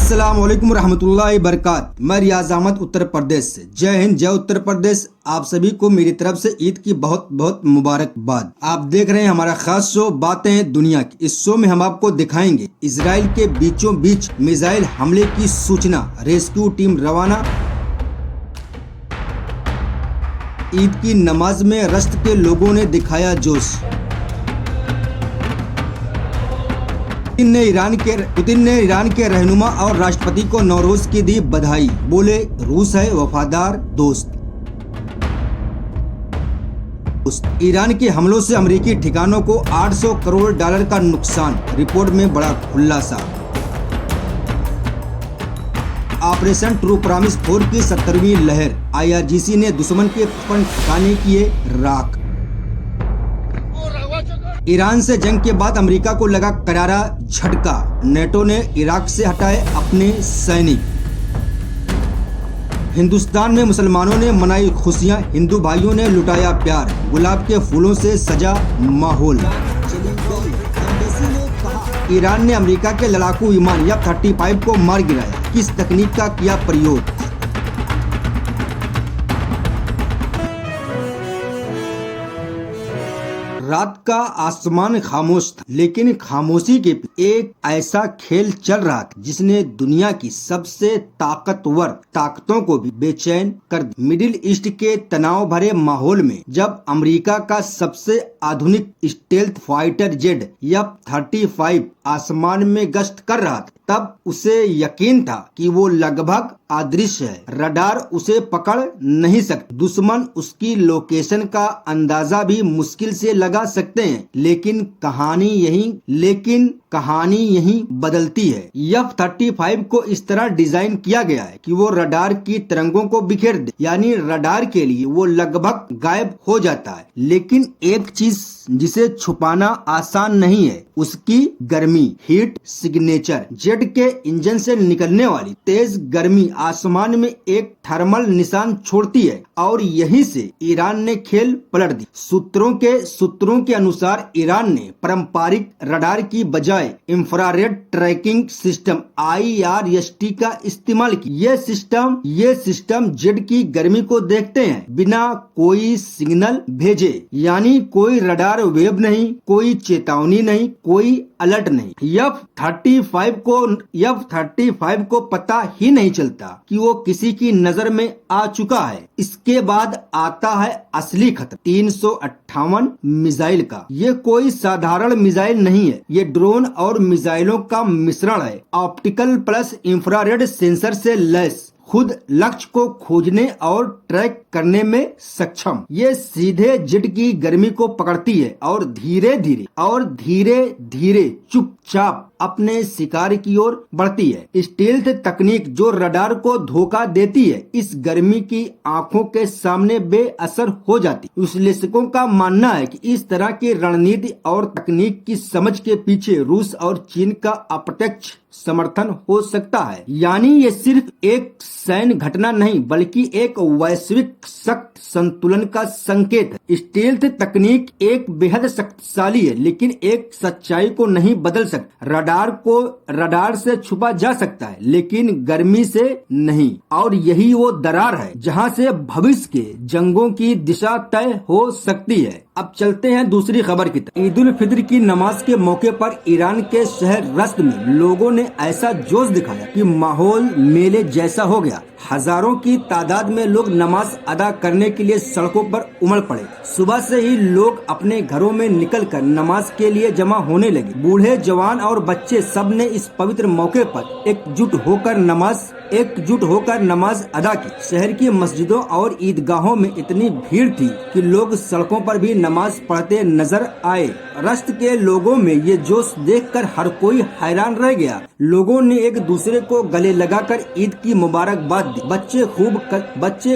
अस्सलाम वालेकुम रहमतुल्लाहि बरकात। मैं रियाज अहमद उत्तर प्रदेश से। जय हिंद, जय उत्तर प्रदेश। आप सभी को मेरी तरफ से ईद की बहुत बहुत मुबारकबाद। आप देख रहे हैं हमारा खास शो बातें दुनिया की। इस शो में हम आपको दिखाएंगे इजराइल के बीचों बीच मिसाइल हमले की सूचना, रेस्क्यू टीम रवाना, ईद की नमाज में रश्त के लोगों ने दिखाया जोश, पुतिन ने ईरान के रहनुमा और राष्ट्रपति को नौरोज की दी बधाई, बोले रूस है वफादार दोस्त। ईरान के हमलों से अमेरिकी ठिकानों को $800 करोड़ का नुकसान, रिपोर्ट में बड़ा खुलासा। ऑपरेशन ट्रू प्रॉमिस 4 की 70वीं लहर, IRGC ने दुश्मन के ठिकाने किए राख। ईरान से जंग के बाद अमेरिका को लगा करारा झटका, नेटो ने इराक से हटाए अपने सैनिक। हिंदुस्तान में मुसलमानों ने मनाई खुशियां, हिंदू भाइयों ने लुटाया प्यार, गुलाब के फूलों से सजा माहौल। ईरान ने अमेरिका के लड़ाकू विमान F-35 को मार गिराया, किस तकनीक का किया प्रयोग? रात का आसमान खामोश था, लेकिन खामोशी के एक ऐसा खेल चल रहा था जिसने दुनिया की सबसे ताकतवर ताकतों को भी बेचैन कर दिया। मिडिल ईस्ट के तनाव भरे माहौल में जब अमेरिका का सबसे आधुनिक स्टेल्थ फाइटर जेट F-35 आसमान में गश्त कर रहा था, तब उसे यकीन था कि वो लगभग अदृश्य है, रडार उसे पकड़ नहीं सकते, दुश्मन उसकी लोकेशन का अंदाजा भी मुश्किल से लगा सकते हैं। लेकिन कहानी यहीं बदलती है। F-35 को इस तरह डिजाइन किया गया है कि वो रडार की तरंगों को बिखेर दे, यानी रडार के लिए वो लगभग गायब हो जाता है। लेकिन एक चीज जिसे छुपाना आसान नहीं है, उसकी गर्मी, हीट सिग्नेचर। जेट के इंजन से निकलने वाली तेज गर्मी आसमान में एक थर्मल निशान छोड़ती है और यहीं से ईरान ने खेल पलट दी। सूत्रों के अनुसार ईरान ने पारंपरिक रडार की बजाय इंफ्रारेड ट्रैकिंग सिस्टम IRST का इस्तेमाल किया। ये सिस्टम जेट की गर्मी को देखते हैं बिना कोई सिग्नल भेजे, यानी कोई रडार वेव नहीं, कोई चेतावनी नहीं, कोई अलर्ट नहीं। F-35 को पता ही नहीं चलता कि वो किसी की नजर में आ चुका है। इसके बाद आता है असली खतरा, 358 मिसाइल का। ये कोई साधारण मिसाइल नहीं है, ये ड्रोन और मिसाइलों का मिश्रण है, ऑप्टिकल प्लस इंफ्रारेड सेंसर से लैस, खुद लक्ष्य को खोजने और ट्रैक करने में सक्षम। ये सीधे जेट की गर्मी को पकड़ती है और धीरे धीरे चुपचाप अपने शिकार की ओर बढ़ती है। स्टील्थ तकनीक जो रडार को धोखा देती है, इस गर्मी की आंखों के सामने बेअसर हो जाती। विश्लेषकों का मानना है कि इस तरह की रणनीति और तकनीक की समझ के पीछे रूस और चीन का अप्रत्यक्ष समर्थन हो सकता है। यानी ये सिर्फ एक सैन्य घटना नहीं, बल्कि एक वैश्विक सख्त संतुलन का संकेत है। स्टील्थ तकनीक एक बेहद शक्तिशाली है, लेकिन एक सच्चाई को नहीं बदल सकता। रडार से छुपा जा सकता है, लेकिन गर्मी से नहीं। और यही वो दरार है जहां से भविष्य के जंगों की दिशा तय हो सकती है। अब चलते हैं दूसरी खबर की तरफ। ईद उल फित्र की नमाज के मौके पर ईरान के शहर रश्त में लोगों ने ऐसा जोश दिखाया कि माहौल मेले जैसा हो गया। हजारों की तादाद में लोग नमाज अदा करने के लिए सड़कों पर उमड़ पड़े। सुबह से ही लोग अपने घरों में निकलकर नमाज के लिए जमा होने लगे। बूढ़े, जवान और बच्चे सब ने इस पवित्र मौके पर एकजुट होकर नमाज अदा की। शहर की मस्जिदों और ईदगाहों में इतनी भीड़ थी कि लोग सड़कों पर भी नमाज पढ़ते नजर आए। रश्त के लोगों में ये जोश देखकर हर कोई हैरान रह गया। लोगों ने एक दूसरे को गले लगाकर ईद की मुबारकबाद दी। बच्चे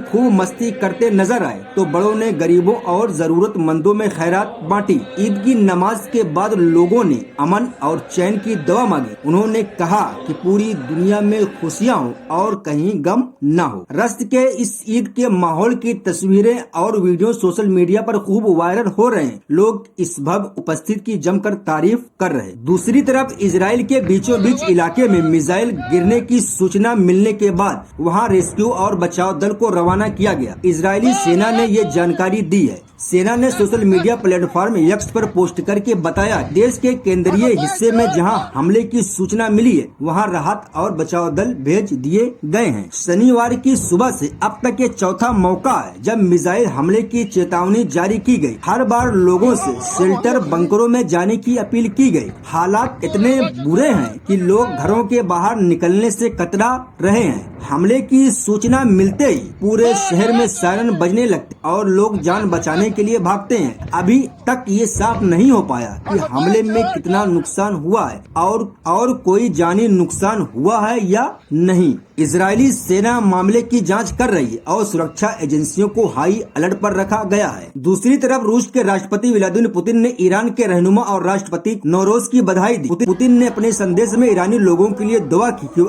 खूब मस्ती करते नजर आए तो बड़ों ने गरीबों और जरूरतमंदों में खैरात बांटी। ईद की नमाज के बाद लोगों ने अमन और चैन की दुआ मांगी। उन्होंने कहा कि पूरी दुनिया में खुशियाँ हो और कहीं गम न हो। रश्त के इस ईद के माहौल की तस्वीरें और वीडियो सोशल मीडिया पर खूब वायरल हो रहे हैं। लोग इस भव्य उपस्थिति की जमकर तारीफ कर रहे। दूसरी तरफ इजराइल के बीचों बीच इलाके में मिसाइल गिरने की सूचना मिलने के बाद वहां रेस्क्यू और बचाव दल को रवाना किया गया। इजरायली सेना ने ये जानकारी दी है। सेना ने सोशल मीडिया प्लेटफॉर्म एक्स पर पोस्ट करके बताया, देश के केंद्रीय हिस्से में जहां हमले की सूचना मिली है वहां राहत और बचाव दल भेज दिए गए हैं। शनिवार की सुबह से अब तक ये चौथा मौका है जब मिसाइल हमले की चेतावनी जारी की गई। हर बार लोगों से शेल्टर बंकरों में जाने की अपील की गई। हालात इतने बुरे हैं कि लोग घरों के बाहर निकलने से कतरा रहे हैं। हमले की सूचना मिलते ही पूरे शहर में सायरन बजने लगते और लोग जान बचाने के लिए भागते हैं। अभी तक ये साफ नहीं हो पाया कि हमले में कितना नुकसान हुआ है और कोई जानी नुकसान हुआ है या नहीं। इजरायली सेना मामले की जांच कर रही है और सुरक्षा एजेंसियों को हाई अलर्ट पर रखा गया है। दूसरी तरफ रूस के राष्ट्रपति व्लादिमीर पुतिन ने ईरान के रहनुमा और राष्ट्रपति नौरोज की बधाई दी। पुतिन ने अपने संदेश में ईरानी लोगों के लिए दुआ की कि वो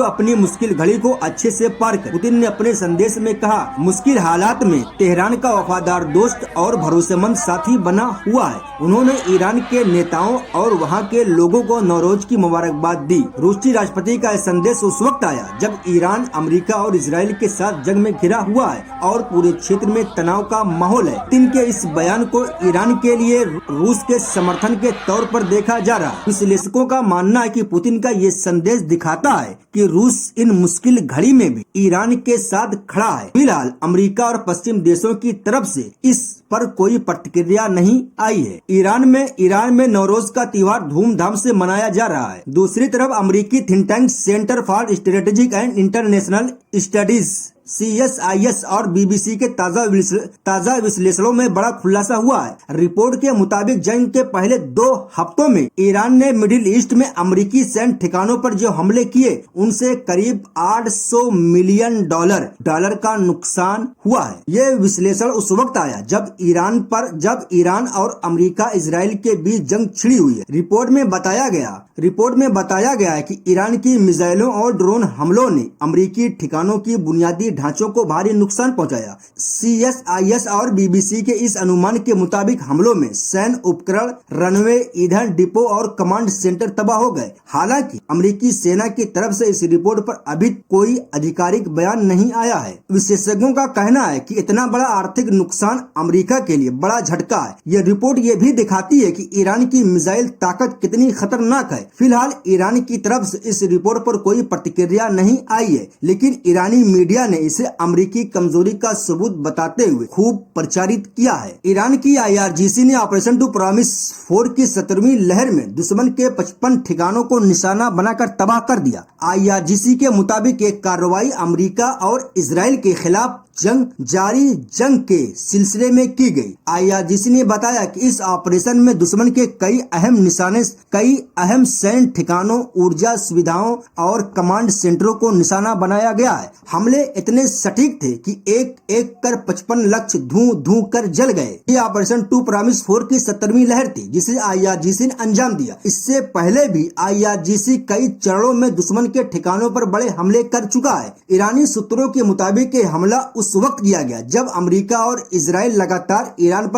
अपनी मुश्किल घड़ी को अच्छे से पार करें। पुतिन ने अपने संदेश में कहा, मुश्किल हालात में तेहरान का वफादार दोस्त और भरोसेमंद साथी बना हुआ है। उन्होंने ईरान के नेताओं और वहाँ के लोगों को नौरोज की मुबारकबाद दी। रूसी राष्ट्रपति का संदेश उस वक्त आया जब ईरान अमेरिका और इजराइल के साथ जंग में घिरा हुआ है और पूरे क्षेत्र में तनाव का माहौल है। पुतिन के इस बयान को ईरान के लिए रूस के समर्थन के तौर पर देखा जा रहा है। विश्लेषकों का मानना है कि पुतिन का ये संदेश दिखाता है कि रूस इन मुश्किल घड़ी में भी ईरान के साथ खड़ा है। फिलहाल अमेरिका और पश्चिम देशों की तरफ से इस पर कोई प्रतिक्रिया नहीं आई है। ईरान में नौरोज का त्योहार धूमधाम से मनाया जा रहा है। दूसरी तरफ अमेरिकी think tank centre for strategic and international studies CSIS और BBC के ताजा विश्लेषणों में बड़ा खुलासा हुआ है। रिपोर्ट के मुताबिक जंग के पहले 2 हफ्तों में ईरान ने मिडिल ईस्ट में अमेरिकी सैन्य ठिकानों पर जो हमले किए उनसे करीब $800 मिलियन का नुकसान हुआ है। ये विश्लेषण उस वक्त आया जब ईरान और अमेरिका इजराइल के बीच जंग छिड़ी हुई है। रिपोर्ट में बताया गया है कि ईरान की मिसाइलों और ड्रोन हमलों ने अमेरिकी ठिकानों की बुनियादी ढांचों को भारी नुकसान पहुंचाया। CSIS और BBC के इस अनुमान के मुताबिक हमलों में सैन्य उपकरण, रनवे, ईंधन डिपो और कमांड सेंटर तबाह हो गए। हालांकि अमेरिकी सेना की तरफ से इस रिपोर्ट पर अभी कोई आधिकारिक बयान नहीं आया है। विशेषज्ञों का कहना है कि इतना बड़ा आर्थिक नुकसान अमेरिका के लिए बड़ा झटका है। यह रिपोर्ट ये भी दिखाती है कि ईरान की मिसाइल ताकत कितनी खतरनाक है। फिलहाल ईरान की तरफ से इस रिपोर्ट पर कोई प्रतिक्रिया नहीं आई है, लेकिन ईरानी मीडिया ने इसे अमेरिकी कमजोरी का सबूत बताते हुए खूब प्रचारित किया है। ईरान की IRGC ने ऑपरेशन टू प्रॉमिस 4 की 17वीं लहर में दुश्मन के 55 ठिकानों को निशाना बनाकर तबाह कर दिया। IRGC के मुताबिक एक कार्रवाई अमेरिका और इजराइल के खिलाफ जंग के सिलसिले में की गई। IRGC ने बताया कि इस ऑपरेशन में दुश्मन के कई अहम सैन्य ठिकानों, ऊर्जा सुविधाओं और कमांड सेंटरों को निशाना बनाया गया है। हमले इतने सटीक थे कि एक कर 55 लक्ष्य धू कर जल गए। ये ऑपरेशन टू प्रॉमिस 4 की 17वीं लहर थी जिसे IRGC ने अंजाम दिया। इससे पहले भी IRGC कई चरणों में दुश्मन के ठिकानों पर बड़े हमले कर चुका है। ईरानी सूत्रों के मुताबिक ये हमला उस वक्त किया गया जब अमेरिका और इजराइल लगातार ईरान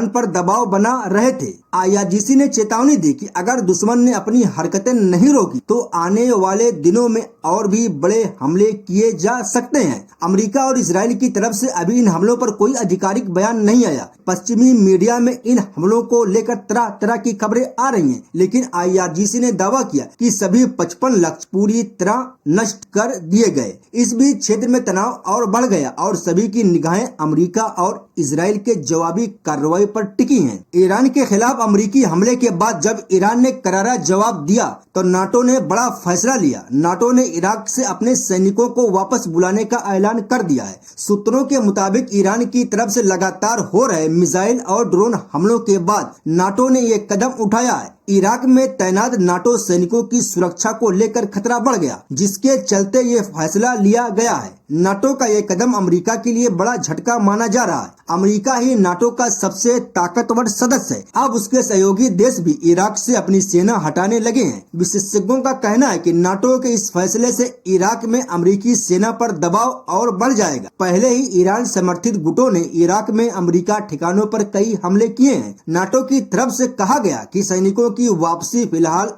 पर दबाव बना रहे थे। IRGC ने चेतावनी दी कि अगर दुश्मन ने अपनी हरकतें नहीं रोकी तो आने वाले दिनों में और भी बड़े हमले किए जा सकते हैं। अमेरिका और इजराइल की तरफ से अभी इन हमलों पर कोई आधिकारिक बयान नहीं आया। पश्चिमी मीडिया में इन हमलों को लेकर तरह तरह की खबरें आ रही हैं, लेकिन IRGC ने दावा किया कि सभी 55 लक्ष्य पूरी तरह नष्ट कर दिए गए। इस बीच क्षेत्र में तनाव और बढ़ गया और सभी की निगाहें अमेरिका और इजराइल के जवाबी कार्रवाई पर टिकी हैं। ईरान के खिलाफ अमेरिकी हमले के बाद जब ईरान ने करारा जवाब दिया तो नाटो ने बड़ा फैसला लिया। नाटो ने इराक से अपने सैनिकों को वापस बुलाने का ऐलान कर दिया है। सूत्रों के मुताबिक ईरान की तरफ से लगातार हो रहे मिसाइल और ड्रोन हमलों के बाद नाटो ने ये कदम उठाया है। इराक में तैनात नाटो सैनिकों की सुरक्षा को लेकर खतरा बढ़ गया, जिसके चलते ये फैसला लिया गया है। नाटो का ये कदम अमेरिका के लिए बड़ा झटका माना जा रहा है। अमेरिका ही नाटो का सबसे ताकतवर सदस्य है। अब उसके सहयोगी देश भी इराक से अपनी सेना हटाने लगे हैं। विशेषज्ञों का कहना है कि नाटो के इस फैसले से इराक में अमेरिकी सेना पर दबाव और बढ़ जाएगा। पहले ही ईरान समर्थित गुटों ने इराक में अमेरिका ठिकानों पर कई हमले किए हैं। नाटो की तरफ से कहा गया कि सैनिकों की वापसी फिलहाल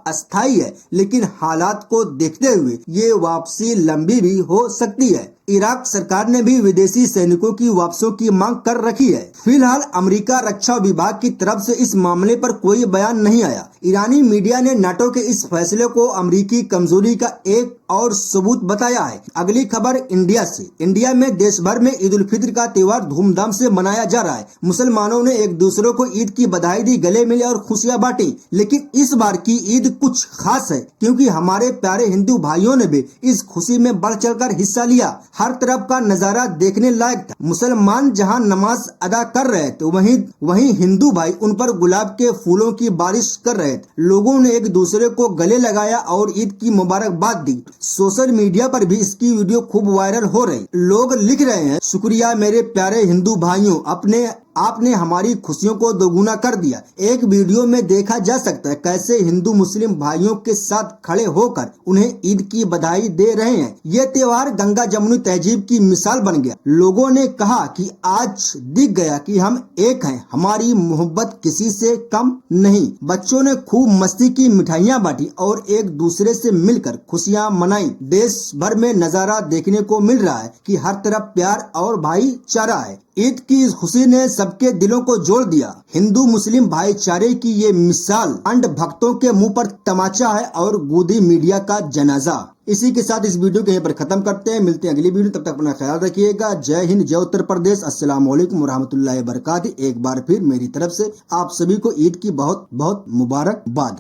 अस्थायी है, लेकिन हालात को देखते हुए ये वापसी लंबी भी हो सकती है। इराक सरकार ने भी विदेशी सैनिकों की वापसी की मांग कर रखी है। फिलहाल अमेरिका रक्षा विभाग की तरफ से इस मामले पर कोई बयान नहीं आया। ईरानी मीडिया ने नाटो के इस फैसले को अमेरिकी कमजोरी का एक और सबूत बताया है। अगली खबर इंडिया से। इंडिया में देश भर में ईद उल फित्र का त्योहार धूमधाम से मनाया जा रहा है। मुसलमानों ने एक दूसरे को ईद की बधाई दी, गले मिले और खुशियां बांटी। लेकिन इस बार की ईद कुछ खास है, क्योंकि हमारे प्यारे हिंदू भाइयों ने भी इस खुशी में बढ़ चढ़कर हिस्सा लिया। हर तरफ का नजारा देखने लायक था। मुसलमान जहां नमाज अदा कर रहे थे, वहीं हिंदू भाई उन पर गुलाब के फूलों की बारिश कर रहे थे। लोगों ने एक दूसरे को गले लगाया और ईद की मुबारकबाद दी। सोशल मीडिया पर भी इसकी वीडियो खूब वायरल हो रही। लोग लिख रहे हैं, शुक्रिया मेरे प्यारे हिंदू भाइयों, आपने हमारी खुशियों को दोगुना कर दिया। एक वीडियो में देखा जा सकता है कैसे हिंदू मुस्लिम भाइयों के साथ खड़े होकर उन्हें ईद की बधाई दे रहे हैं। ये त्योहार गंगा जमुनी तहजीब की मिसाल बन गया। लोगों ने कहा कि आज दिख गया कि हम एक हैं, हमारी मोहब्बत किसी से कम नहीं। बच्चों ने खूब मस्ती की, मिठाइयाँ बांटी और एक दूसरे से मिलकर खुशियाँ मनाई। देश भर में नजारा देखने को मिल रहा है कि हर तरफ प्यार और भाईचारा है। ईद की इस खुशी ने सबके दिलों को जोड़ दिया। हिंदू मुस्लिम भाईचारे की ये मिसाल अंध भक्तों के मुंह पर तमाचा है और गोदी मीडिया का जनाजा। इसी के साथ इस वीडियो को यहीं पर खत्म करते हैं। मिलते हैं अगली वीडियो, तब तक अपना ख्याल रखिएगा। जय हिंद, जय उत्तर प्रदेश। अस्सलाम वालेकुम रहमतुल्लाहि व बरकातहू। एक बार फिर मेरी तरफ से आप सभी को ईद की बहुत बहुत मुबारकबाद।